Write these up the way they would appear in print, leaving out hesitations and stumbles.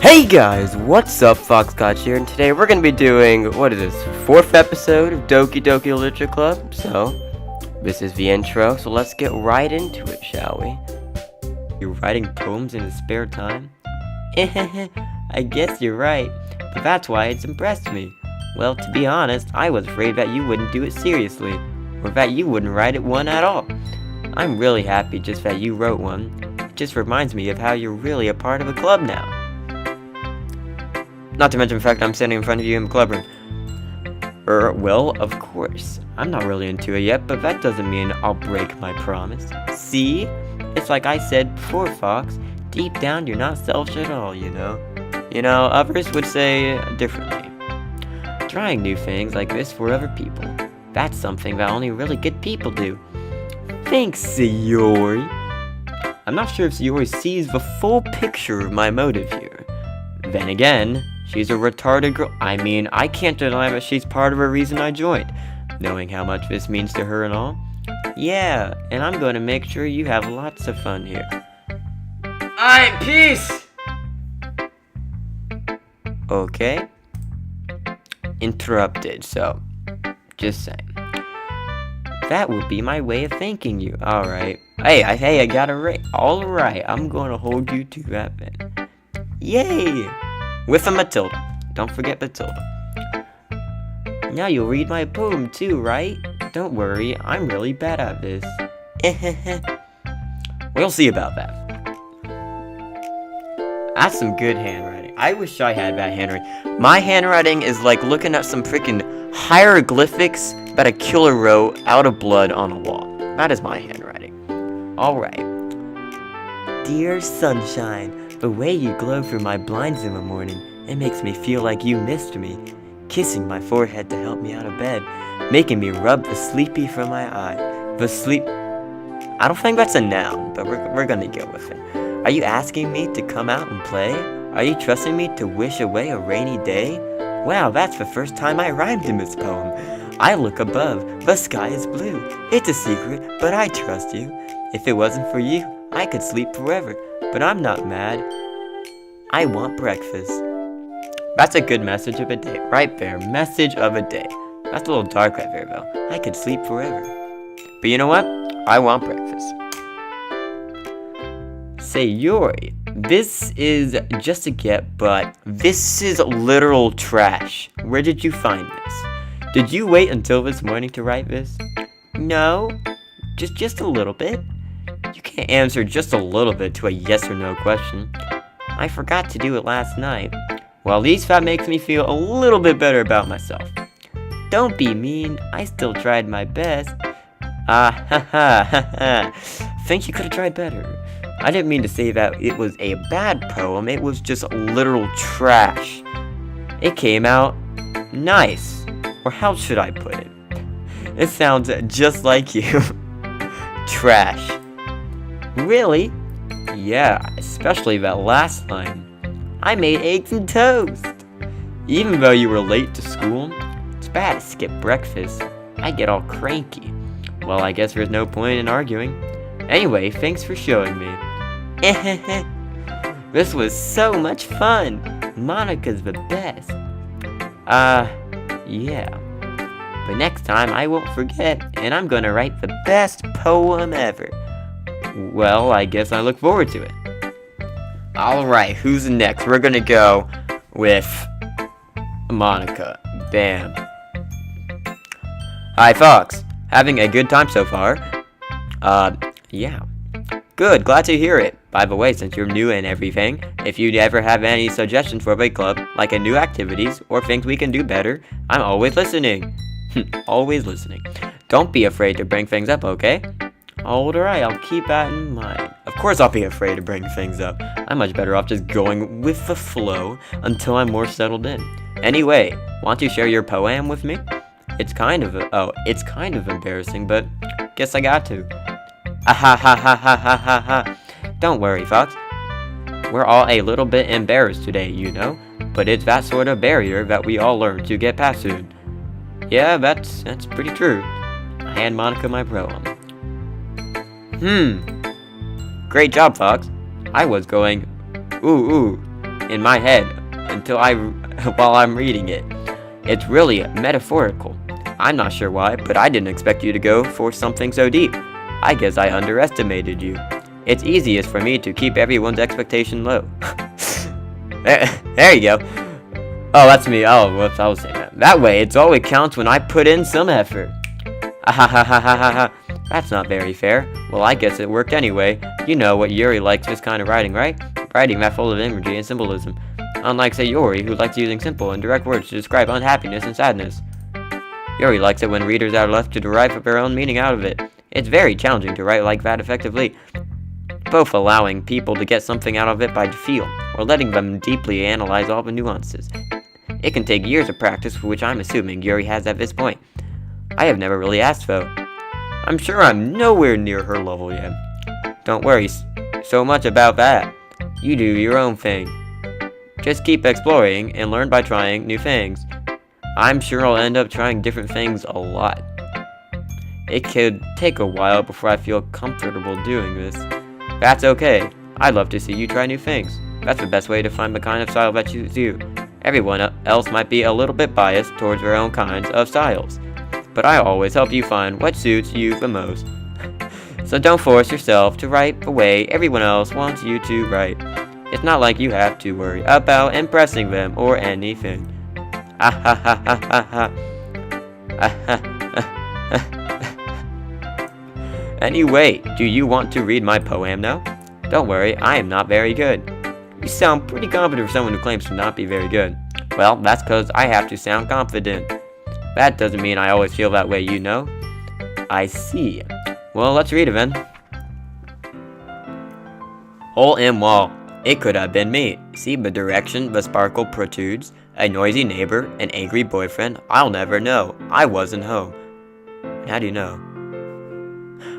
Hey guys, what's up? Scotch here, and today we're gonna be doing, what is this, 4th episode of Doki Doki Literature Club. So, this is the intro, so let's get right into it, shall we? You're writing poems in his spare time? I guess you're right, but that's why it's impressed me. Well, to be honest, I was afraid that you wouldn't do it seriously, or that you wouldn't write it one at all. I'm really happy just that you wrote one. It just reminds me of how you're really a part of a club now. Not to mention the fact I'm standing in front of you in the clubroom. Well, of course. I'm not really into it yet, but that doesn't mean I'll break my promise. See? It's like I said before, Fox. Deep down, you're not selfish at all, you know? Others would say differently. Trying new things like this for other people. That's something that only really good people do. Thanks, Sayori. I'm not sure if Sayori sees the full picture of my motive here. Then again, she's a retarded girl. I mean, I can't deny that she's part of the reason I joined. Knowing how much this means to her and all. Yeah, and I'm going to make sure you have lots of fun here. Alright, peace! Okay. Interrupted, so just saying. That would be my way of thanking you. Alright. Hey, I got it right. Alright, I'm going to hold you to that then. Yay! With a Matilda. Don't forget Matilda. Now you'll read my poem too, right? Don't worry, I'm really bad at this. We'll see about that. That's some good handwriting. I wish I had that handwriting. My handwriting is like looking at some freaking hieroglyphics that a killer wrote out of blood on a wall. That is my handwriting. Alright. Dear sunshine, the way you glow through my blinds in the morning, it makes me feel like you missed me. Kissing my forehead to help me out of bed, making me rub the sleepy from my eye. The sleep... I don't think that's a noun, but we're gonna go with it. Are you asking me to come out and play? Are you trusting me to wish away a rainy day? Wow, that's the first time I rhymed in this poem. I look above, the sky is blue. It's a secret, but I trust you. If it wasn't for you, I could sleep forever, but I'm not mad. I want breakfast. That's a good message of a day, right there. Message of a day. That's a little dark right there, though. I could sleep forever. But you know what? I want breakfast. Sayori, this is just a get, but this is literal trash. Where did you find this? Did you wait until this morning to write this? No, just a little bit. You can't answer just a little bit to a yes or no question. I forgot to do it last night. Well, at least that makes me feel a little bit better about myself. Don't be mean, I still tried my best. Think you could have tried better. I didn't mean to say that it was a bad poem, it was just literal trash. It came out nice. Or how should I put it? It sounds just like you. Trash. Really? Yeah, especially that last line. I made eggs and toast. Even though you were late to school, it's bad to skip breakfast. I get all cranky. Well, I guess there's no point in arguing. Anyway, thanks for showing me. This was so much fun. Monica's the best. Yeah. But next time I won't forget, and I'm gonna write the best poem ever. Well, I guess I look forward to it. Alright, who's next? We're gonna go with Monica. Bam. Hi, Fox. Having a good time so far? Yeah. Good, glad to hear it. By the way, since you're new and everything, if you'd ever have any suggestions for a club, like a new activities, or things we can do better, I'm always listening. Always listening. Don't be afraid to bring things up, okay? Alright, I'll keep that in mind. Of course I'll be afraid to bring things up. I'm much better off just going with the flow until I'm more settled in. Anyway, want to share your poem with me? It's kind of embarrassing, but guess I got to. Ha. Don't worry, Fox. We're all a little bit embarrassed today, you know, but it's that sort of barrier that we all learn to get past soon. Yeah, that's pretty true. I hand Monica my poem. Great job, Fox. I was going, ooh, in my head while I'm reading it. It's really metaphorical. I'm not sure why, but I didn't expect you to go for something so deep. I guess I underestimated you. It's easiest for me to keep everyone's expectation low. There you go. Oh, that's me. Oh, whoops, I was saying that. That way, it's all it counts when I put in some effort. That's not very fair. Well, I guess it worked anyway. You know what Yuri likes this kind of writing, right? Writing that full of imagery and symbolism. Unlike, say, Yuri, who likes using simple and direct words to describe unhappiness and sadness. Yuri likes it when readers are left to derive their own meaning out of it. It's very challenging to write like that effectively, both allowing people to get something out of it by feel, or letting them deeply analyze all the nuances. It can take years of practice, which I'm assuming Yuri has at this point. I have never really asked, though. I'm sure I'm nowhere near her level yet. Don't worry so much about that. You do your own thing. Just keep exploring and learn by trying new things. I'm sure I'll end up trying different things a lot. It could take a while before I feel comfortable doing this. That's okay. I'd love to see you try new things. That's the best way to find the kind of style that suits you. Everyone else might be a little bit biased towards their own kinds of styles, but I always help you find what suits you the most. So don't force yourself to write the way everyone else wants you to write. It's not like you have to worry about impressing them or anything. Anyway, do you want to read my poem now? Don't worry, I am not very good. You sound pretty confident for someone who claims to not be very good. Well, that's because I have to sound confident. That doesn't mean I always feel that way, you know? I see. Well, let's read it then. Hole in wall. It could have been me. See the direction the sparkle protrudes? A noisy neighbor, an angry boyfriend? I'll never know. I wasn't home. How do you know?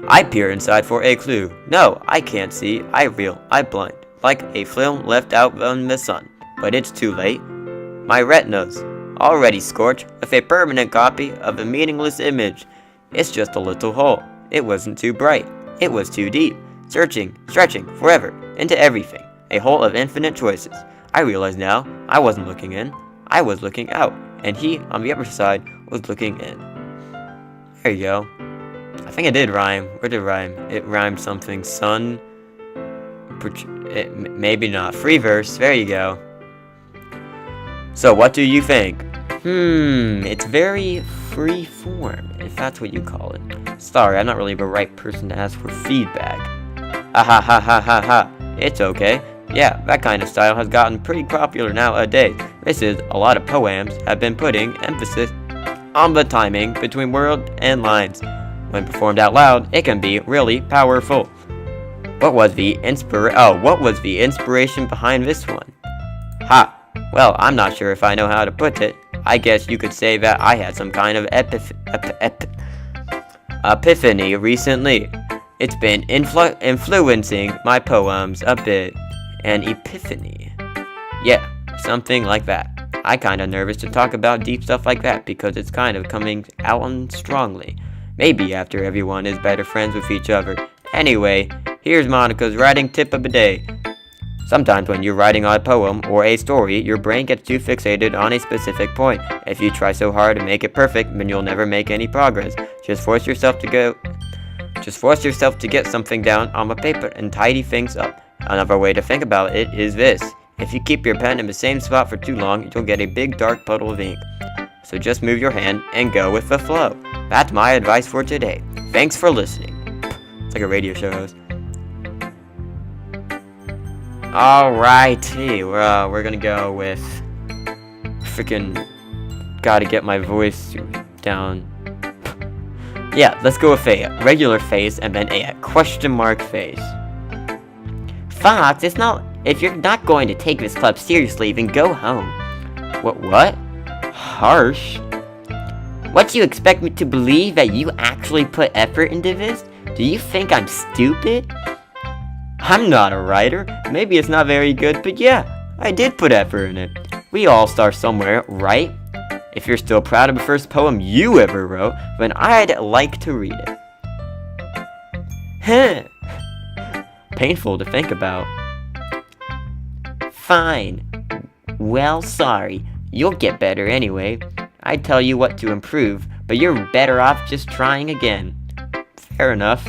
I peer inside for a clue. No, I can't see. I blind. Like a film left out in the sun. But it's too late. My retina's already scorched with a permanent copy of a meaningless image. It's just a little hole. It wasn't too bright. It was too deep. Searching, stretching, forever, into everything. A hole of infinite choices. I realize now, I wasn't looking in. I was looking out. And he, on the other side, was looking in. There you go. I think it did rhyme. Where did it rhyme? It rhymed something. Sun. Maybe not. Free verse. There you go. So, what do you think? It's very free form, if that's what you call it. Sorry, I'm not really the right person to ask for feedback. It's okay. Yeah, that kind of style has gotten pretty popular nowadays. This is, a lot of poems have been putting emphasis on the timing between words and lines. When performed out loud, it can be really powerful. What was the inspiration behind this one? Well, I'm not sure if I know how to put it. I guess you could say that I had some kind of epiphany recently. It's been influencing my poems a bit. An epiphany. Yeah, something like that. I kinda nervous to talk about deep stuff like that because it's kind of coming out on strongly. Maybe after everyone is better friends with each other. Anyway, here's Monica's writing tip of the day. Sometimes when you're writing a poem or a story, your brain gets too fixated on a specific point. If you try so hard to make it perfect, then you'll never make any progress. Just force yourself to get something down on the paper and tidy things up. Another way to think about it is this. If you keep your pen in the same spot for too long, you'll get a big dark puddle of ink. So just move your hand and go with the flow. That's my advice for today. Thanks for listening. It's like a radio show host. Alrighty, we're gonna go with freaking gotta get my voice down. Yeah, let's go with a regular face and then a question mark face. Fox, if you're not going to take this club seriously, then go home. What? Harsh? What, do you expect me to believe that you actually put effort into this? Do you think I'm stupid? I'm not a writer. Maybe it's not very good, but yeah, I did put effort in it. We all start somewhere, right? If you're still proud of the first poem you ever wrote, then I'd like to read it. Painful to think about. Fine. Well, sorry. You'll get better anyway. I tell you what to improve, but you're better off just trying again. Fair enough.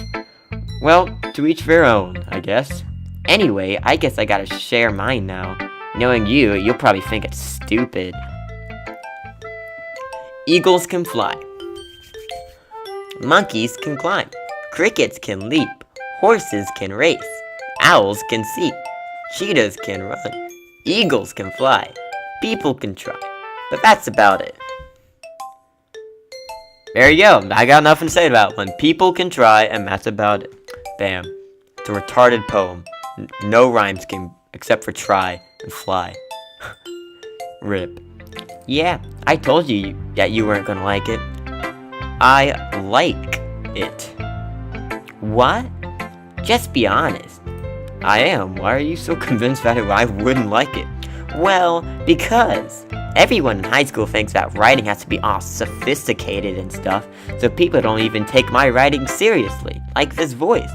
Well, to each their own, I guess. Anyway, I guess I gotta share mine now. Knowing you, you'll probably think it's stupid. Eagles can fly. Monkeys can climb. Crickets can leap. Horses can race. Owls can see. Cheetahs can run. Eagles can fly. People can try. But that's about it. There you go. I got nothing to say about one. People can try, and that's about it. Bam. It's a retarded poem. No rhyme scheme except for try and fly. Rip. Yeah, I told you that you weren't gonna like it. I like it. What? Just be honest. I am. Why are you so convinced that I wouldn't like it? Well, because everyone in high school thinks that writing has to be all sophisticated and stuff, so people don't even take my writing seriously, like this voice.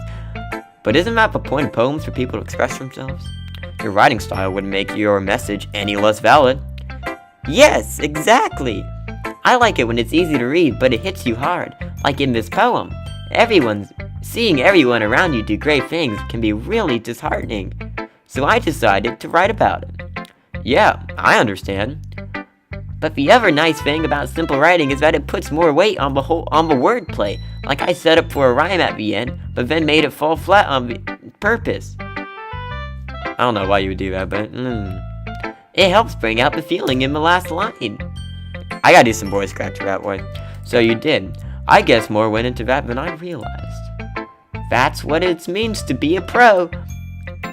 But isn't that the point of poems, for people to express themselves? Your writing style wouldn't make your message any less valid. Yes, exactly! I like it when it's easy to read, but it hits you hard, like in this poem. Seeing everyone around you do great things can be really disheartening. So I decided to write about it. Yeah, I understand. But the other nice thing about simple writing is that it puts more weight on the wordplay. Like I set up for a rhyme at the end, but then made it fall flat on the purpose. I don't know why you would do that, but it helps bring out the feeling in the last line. I gotta do some voice cracks that way. So you did. I guess more went into that than I realized. That's what it means to be a pro.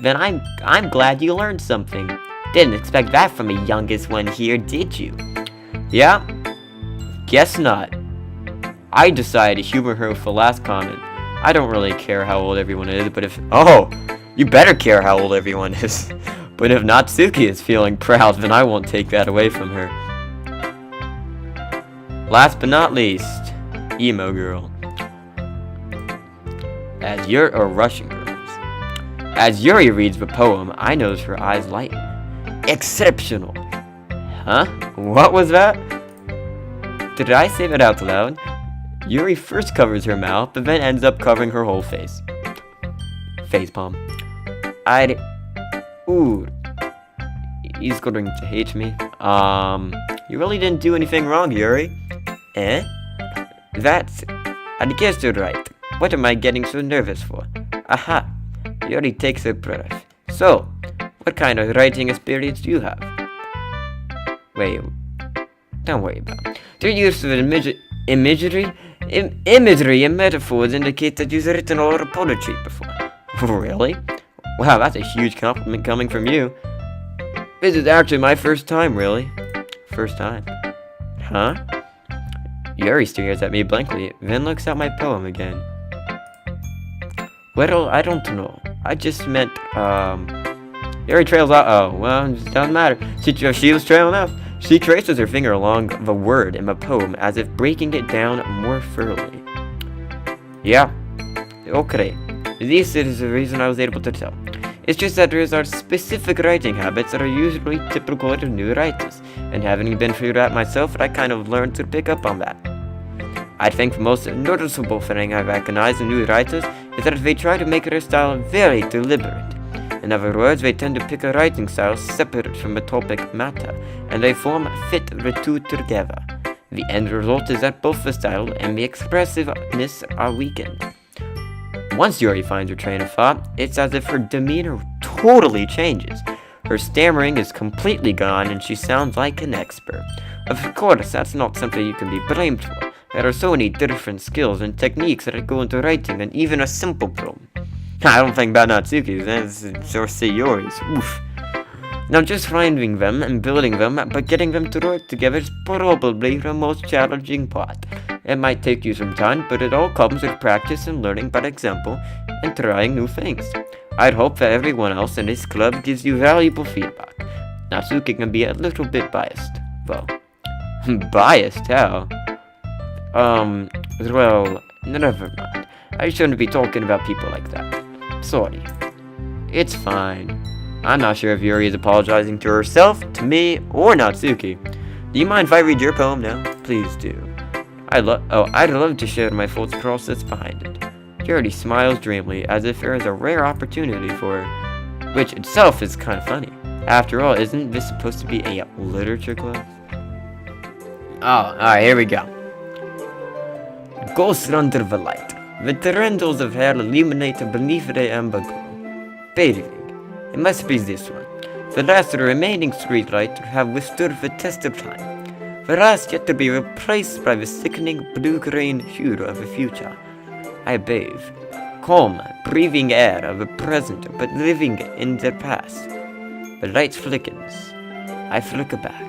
Then I'm glad you learned something. Didn't expect that from the youngest one here, did you? Yeah? Guess not. I decided to humor her with the last comment. I don't really care how old everyone is, but if... Oh! You better care how old everyone is. But if Natsuki is feeling proud, then I won't take that away from her. Last but not least, Emo Girl. Russian girls. As Yuri reads the poem, I notice her eyes lighten. Exceptional. Huh? What was that? Did I say that out loud? Yuri first covers her mouth, but then ends up covering her whole face. Facepalm. Ooh. He's going to hate me. You really didn't do anything wrong, Yuri. Eh? I guess you're right. What am I getting so nervous for? Aha. Yuri takes a breath. So, what kind of writing experience do you have? Wait, don't worry about it. The use of imagery and metaphors indicate that you've written a lot of poetry before. Really? Wow, that's a huge compliment coming from you. This is actually my first time, really. First time. Huh? Yuri stares at me blankly, then looks at my poem again. Well, I don't know. I just meant, Yuri trails out. Oh, well, it doesn't matter. She was trailing off. She traces her finger along the word in the poem as if breaking it down more thoroughly. Yeah. Okay. This is the reason I was able to tell. It's just that there are specific writing habits that are usually typical of new writers, and having been through that myself, I kind of learned to pick up on that. I think the most noticeable thing I recognize in new writers is that they try to make their style very deliberate. In other words, they tend to pick a writing style separate from the topic matter, and they fit the two together. The end result is that both the style and the expressiveness are weakened. Once Yuri finds her train of thought, it's as if her demeanor totally changes. Her stammering is completely gone and she sounds like an expert. Of course, that's not something you can be blamed for. There are so many different skills and techniques that go into writing than even a simple poem. I don't think about Natsuki's, or say Yuri's. Oof. Now just finding them and building them, but getting them to work together is probably the most challenging part. It might take you some time, but it all comes with practice and learning by example and trying new things. I'd hope that everyone else in this club gives you valuable feedback. Natsuki can be a little bit biased, though. Biased? How? Well, never mind. I shouldn't be talking about people like that. Sorry. It's fine. I'm not sure if Yuri is apologizing to herself, to me, or Natsuki. Do you mind if I read your poem now? Please do. I'd love to share my thoughts process behind it. Yuri smiles dreamily, as if there is a rare opportunity for her, which itself is kind of funny. After all, isn't this supposed to be a literature class? Oh, alright, here we go. Ghosts under the light. The trendles of hair illuminate beneath the amber glow. Bathing. It must be this one. The last remaining streetlight to have withstood the test of time. The last yet to be replaced by the sickening blue-green hue of the future. I bathe. Calm, breathing air of the present, but living in the past. The light flickens. I flicker back.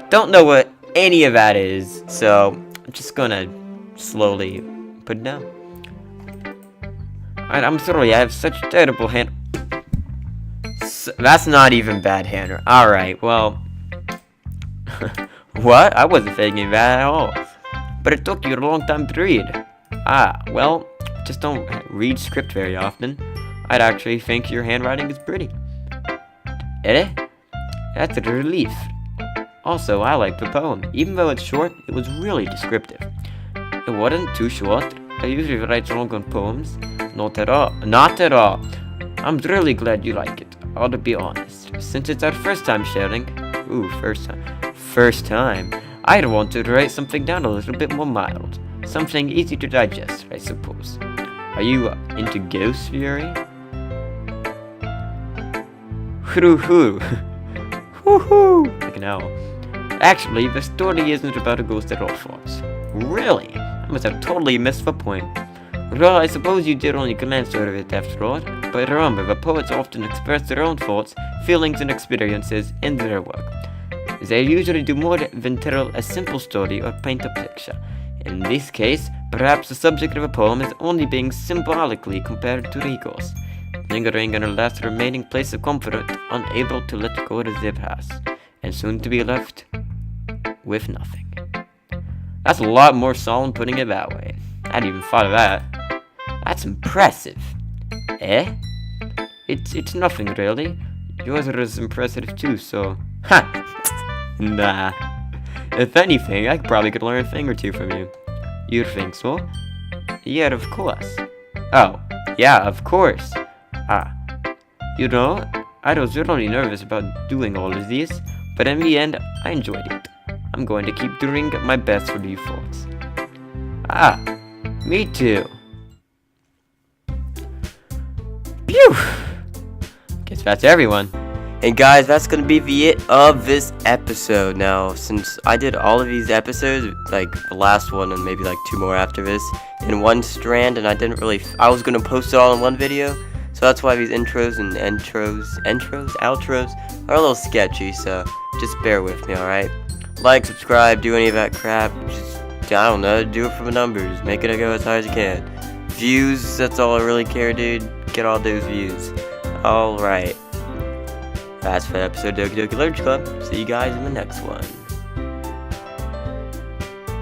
Don't know what any of that is, so I'm just gonna slowly put it down. I'm sorry, I have such terrible hand. That's not even bad handwriting. Alright, well. What? I wasn't faking that at all. But it took you a long time to read. Well, just don't read script very often. I'd actually think your handwriting is pretty. Eh? That's a relief. Also, I like the poem. Even though it's short, it was really descriptive. It wasn't too short. I usually write long on poems. Not at all. Not at all. I'm really glad you like it. I'll be honest. Since it's our first time sharing... Ooh, first time. First time. I'd want to write something down a little bit more mild. Something easy to digest, I suppose. Are you into ghosts, Fury? Hoo-hoo. Hoo-hoo. Like an owl. Actually, the story isn't about a ghost at all, folks. Really? I must have totally missed the point. Well, I suppose you did only glance over it after all. But remember, the poets often express their own thoughts, feelings, and experiences in their work. They usually do more than tell a simple story or paint a picture. In this case, perhaps the subject of a poem is only being symbolically compared to the ghost, lingering in a last remaining place of comfort, unable to let go of the past, and soon to be left with nothing. That's a lot more solemn putting it that way. I hadn't even thought of that. That's impressive. Eh? It's nothing really. Yours is impressive too, so... Ha! Nah. If anything, I probably could learn a thing or two from you. You think so? Yeah, of course. Oh, yeah, of course. You know, I was really nervous about doing all of this, but in the end, I enjoyed it. I'm going to keep doing my best for you folks. Me too. Phew! Guess that's everyone. And guys, that's gonna be the it of this episode. Now, since I did all of these episodes, like the last one and maybe like 2 more after this, in one strand, and I was gonna post it all in one video, so that's why these intros and outros are a little sketchy, so just bear with me, alright? Like, subscribe, do any of that crap, just, I don't know, do it for the numbers, make it go as high as you can. Views, that's all I really care, dude, get all those views. Alright. That's for the episode of Doki Doki Literature Club. See you guys in the next one.